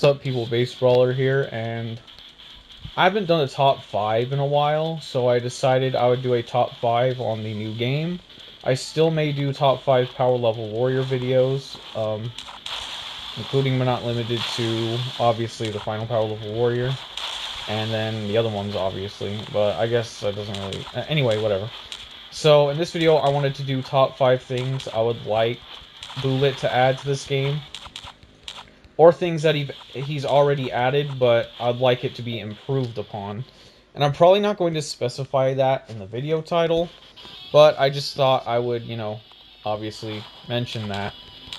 up, people? Base Brawler here, and I haven't done a top 5 in a while, so I decided I would do a top 5 on the new game. I still may do top 5 power level warrior videos, including but not limited to, obviously, the final power level warrior, and then the other ones, obviously, but I guess that doesn't really... Anyway, whatever. So, in this video, I wanted to do top 5 things I would like Bullet to add to this game, or things that he's already added, but I'd like it to be improved upon. And I'm probably not going to specify that in the video title, but I just thought I would, you know, obviously mention that.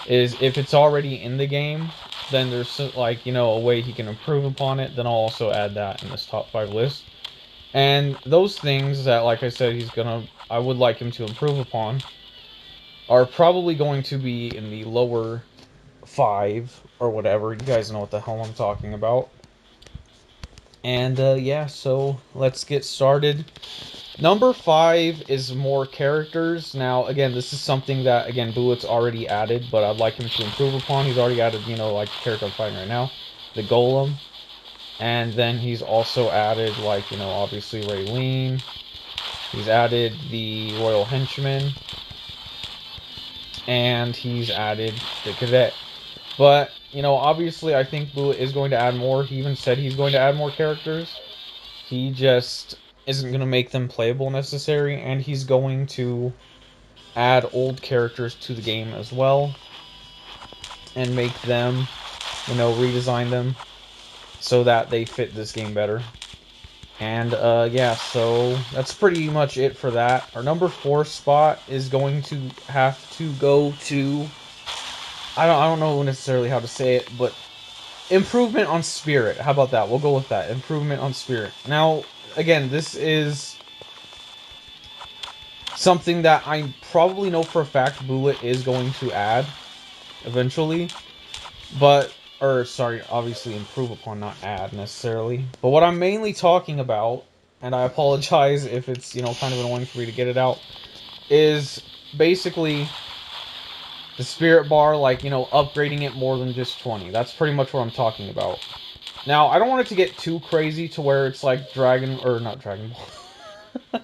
Is if it's already in the game, then there's, like, you know, a way he can improve upon it, then I'll also add that in this top 5 list. And those things that, like I said, I would like him to improve upon are probably going to be in the lower 5 or whatever. You guys know what the hell I'm talking about. And yeah, so let's get started. Number 5 is more characters. Now, again, this is something that, again, Bullet's already added, but I'd like him to improve upon. He's already added, you know, like the character I'm fighting right now, the Golem. And then he's also added, like, you know, obviously Raylene. He's added the Royal Henchman. And he's added the Cadet. But, you know, obviously I think Bullet is going to add more. He even said he's going to add more characters. He just isn't going to make them playable necessary, and he's going to add old characters to the game as well. And make them, you know, redesign them so that they fit this game better. And, yeah, so that's pretty much it for that. Our number 4 spot is going to have to go to... I don't know necessarily how to say it, but improvement on Spirit. How about that? We'll go with that. Improvement on Spirit. Now, again, this is something that I probably know for a fact Bullet is going to add eventually. But, or sorry, obviously improve upon, not add necessarily. But what I'm mainly talking about, and I apologize if it's, you know, kind of annoying for me to get it out, is basically the Spirit Bar, like, you know, upgrading it more than just 20. That's pretty much what I'm talking about. Now, I don't want it to get too crazy to where it's like not Dragon Ball,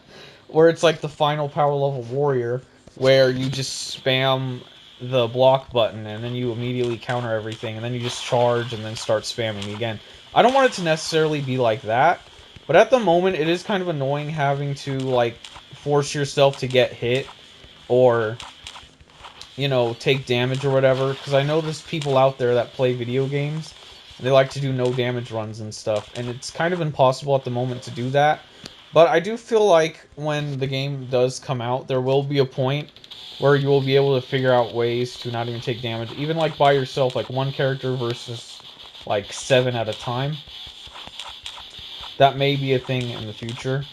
where it's like the final power level warrior, where you just spam the block button and then you immediately counter everything, and then you just charge and then start spamming again. I don't want it to necessarily be like that, but at the moment it is kind of annoying having to, like, force yourself to get hit or, you know, take damage or whatever, because I know there's people out there that play video games, and they like to do no damage runs and stuff, and it's kind of impossible at the moment to do that. But I do feel like when the game does come out, there will be a point where you will be able to figure out ways to not even take damage, even like by yourself, like one character versus like 7 at a time. That may be a thing in the future.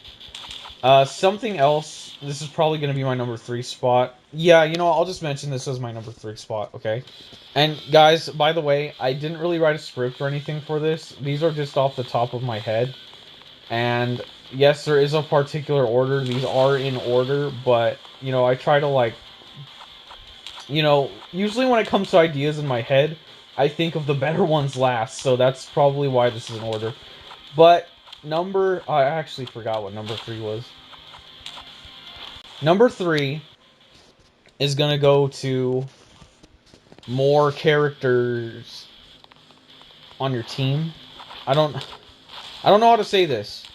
Something else, this is probably going to be my number 3 spot. Yeah, you know, I'll just mention this as my number 3 spot, okay? And guys, by the way, I didn't really write a script or anything for this. These are just off the top of my head. And yes, there is a particular order. These are in order, but, you know, I try to, like, you know, usually when it comes to ideas in my head, I think of the better ones last, so that's probably why this is in order. But I actually forgot what number 3 was. Number 3 is gonna go to more characters on your team. I don't know how to say this.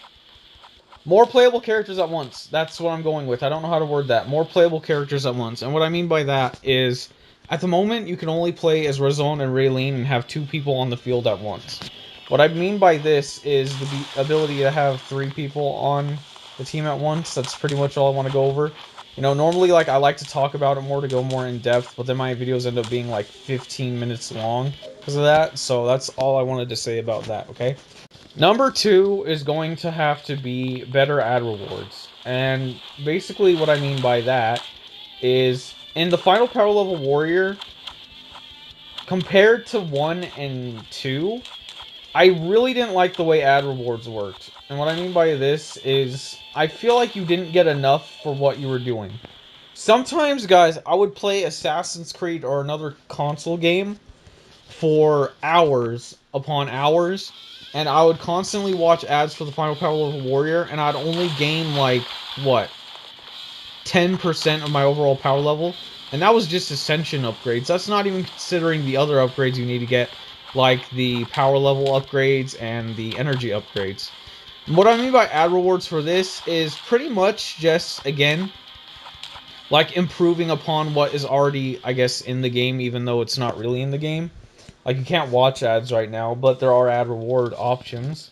More playable characters at once. That's what I'm going with. I don't know how to word that. More playable characters at once. And what I mean by that is, at the moment, you can only play as Razone and Raylene and have 2 people on the field at once. What I mean by this is the ability to have 3 people on the team at once. That's pretty much all I want to go over. You know, normally, like, I like to talk about it more to go more in depth, but then my videos end up being like 15 minutes long because of that. So that's all I wanted to say about that, okay? Number 2 is going to have to be better ad rewards. And basically what I mean by that is, in the final power level warrior, compared to 1 and 2, I really didn't like the way ad rewards worked. And what I mean by this is, I feel like you didn't get enough for what you were doing. Sometimes, guys, I would play Assassin's Creed or another console game, for hours upon hours, and I would constantly watch ads for the Final Power Level Warrior, and I'd only gain like what 10% of my overall power level, and that was just Ascension upgrades. That's not even considering the other upgrades you need to get, like the power level upgrades and the energy upgrades. And what I mean by ad rewards for this is pretty much just, again, like improving upon what is already, I guess, in the game, even though it's not really in the game. Like, you can't watch ads right now, but there are ad reward options.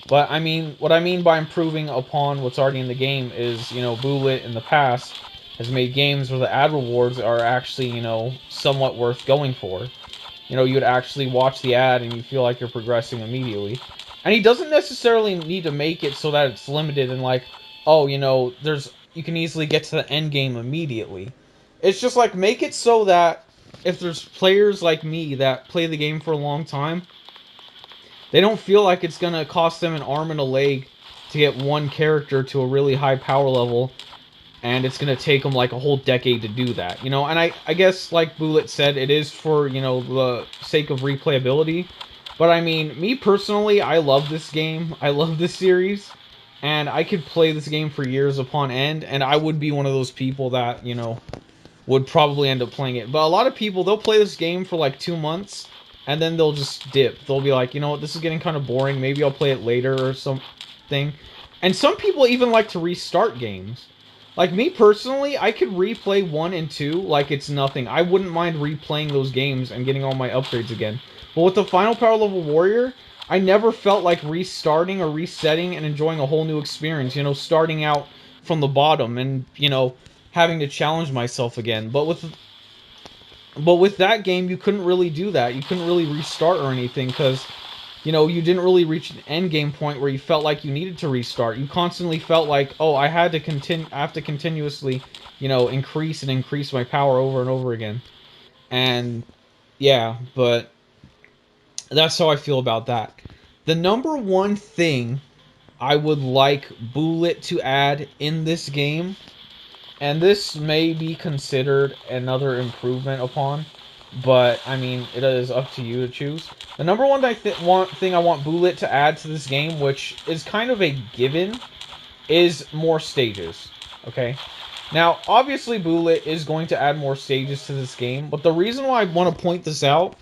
But, I mean, what I mean by improving upon what's already in the game is, Bullet in the past has made games where the ad rewards are actually, somewhat worth going for. You would actually watch the ad and you feel like you're progressing immediately. And he doesn't necessarily need to make it so that it's limited and like, oh, you can easily get to the end game immediately. It's just like, make it so that if there's players like me that play the game for a long time, they don't feel like it's going to cost them an arm and a leg to get one character to a really high power level, and it's going to take them like a whole decade to do that, And I guess, like Bullet said, it is for, the sake of replayability. But I mean, me personally, I love this game. I love this series. And I could play this game for years upon end, and I would be one of those people that, would probably end up playing it. But a lot of people, they'll play this game for like 2 months, and then they'll just dip. They'll be like, you know what, this is getting kind of boring. Maybe I'll play it later or something. And some people even like to restart games. Like me personally, I could replay 1 and 2 like it's nothing. I wouldn't mind replaying those games and getting all my upgrades again. But with the Final Power Level Warrior, I never felt like restarting or resetting and enjoying a whole new experience. Starting out from the bottom and, having to challenge myself again. But with that game, you couldn't really do that. You couldn't really restart or anything because, you didn't really reach an end game point where you felt like you needed to restart. You constantly felt like, oh, I have to continuously, increase and increase my power over and over again. And yeah, but that's how I feel about that. The number one thing I would like Bullet to add in this game, and this may be considered another improvement upon, but I mean, it is up to you to choose. The number one thing I want Bullet to add to this game, which is kind of a given, is more stages. Okay? Now, obviously, Bullet is going to add more stages to this game, but the reason why I want to point this out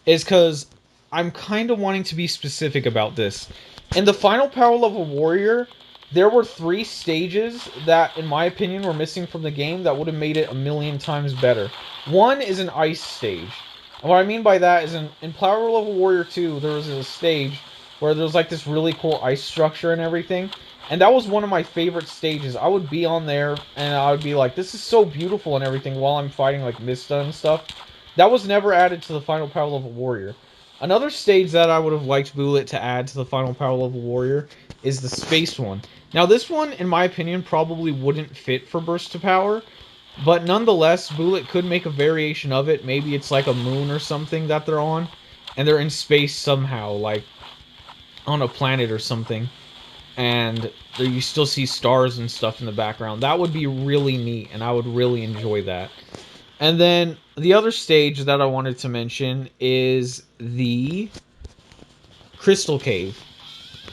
is because I'm kind of wanting to be specific about this. In the Final Power Level Warrior, there were 3 stages that, in my opinion, were missing from the game that would have made it a million times better. One is an ice stage. And what I mean by that is in Power Level Warrior 2, there was a stage where there was like this really cool ice structure and everything. And that was one of my favorite stages. I would be on there and I would be like, this is so beautiful and everything while I'm fighting like Mista and stuff. That was never added to the Final Power Level Warrior. Another stage that I would have liked Bullet to add to the Final Power Level Warrior is the space one. Now this one, in my opinion, probably wouldn't fit for Burst to Power, but nonetheless, Bullet could make a variation of it. Maybe it's like a moon or something that they're on, and they're in space somehow, like on a planet or something, and you still see stars and stuff in the background. That would be really neat, and I would really enjoy that. And then the other stage that I wanted to mention is the Crystal Cave.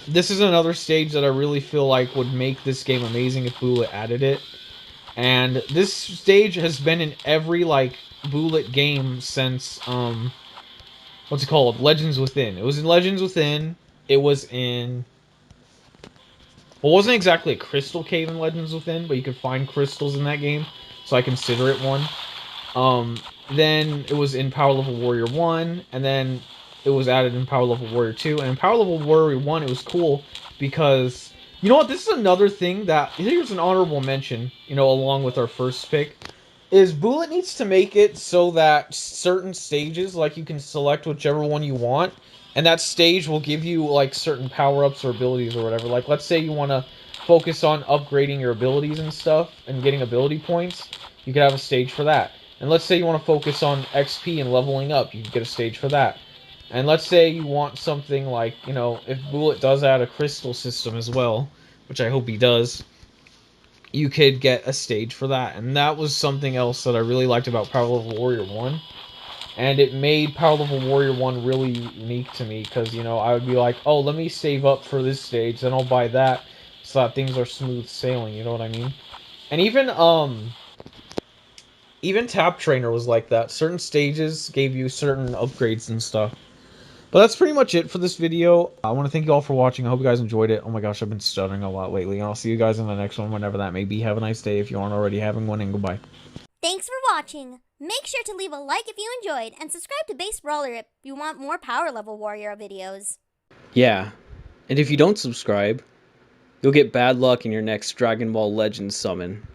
This is another stage that I really feel like would make this game amazing if Bullet added it. And this stage has been in every, like, Bullet game since, what's it called? Legends Within. It was in Legends Within. It was in... Well, it wasn't exactly a crystal cave in Legends Within, but you could find crystals in that game, so I consider it one. Then it was in Power Level Warrior 1, and then it was added in Power Level Warrior 2. And in Power Level Warrior 1, it was cool because... You know what? This is another thing that... Here's an honorable mention, along with our first pick. Is Bullet needs to make it so that certain stages, like, you can select whichever one you want, and that stage will give you, like, certain power-ups or abilities or whatever. Like, let's say you want to focus on upgrading your abilities and stuff, and getting ability points, you could have a stage for that. And let's say you want to focus on XP and leveling up, you can get a stage for that. And let's say you want something like, if Bullet does add a crystal system as well, which I hope he does, you could get a stage for that. And that was something else that I really liked about Power Level Warrior 1. And it made Power Level Warrior 1 really unique to me, because, you know, I would be like, oh, let me save up for this stage, then I'll buy that, so that things are smooth sailing, you know what I mean? And even Tap Trainer was like that. Certain stages gave you certain upgrades and stuff. But that's pretty much it for this video. I want to thank you all for watching. I hope you guys enjoyed it. Oh my gosh, I've been stuttering a lot lately. And I'll see you guys in the next one, whenever that may be. Have a nice day if you aren't already having one, and goodbye. Thanks for watching. Make sure to leave a like if you enjoyed, and subscribe to Base Brawler if you want more Power Level Warrior videos. Yeah, and if you don't subscribe, you'll get bad luck in your next Dragon Ball Legends summon.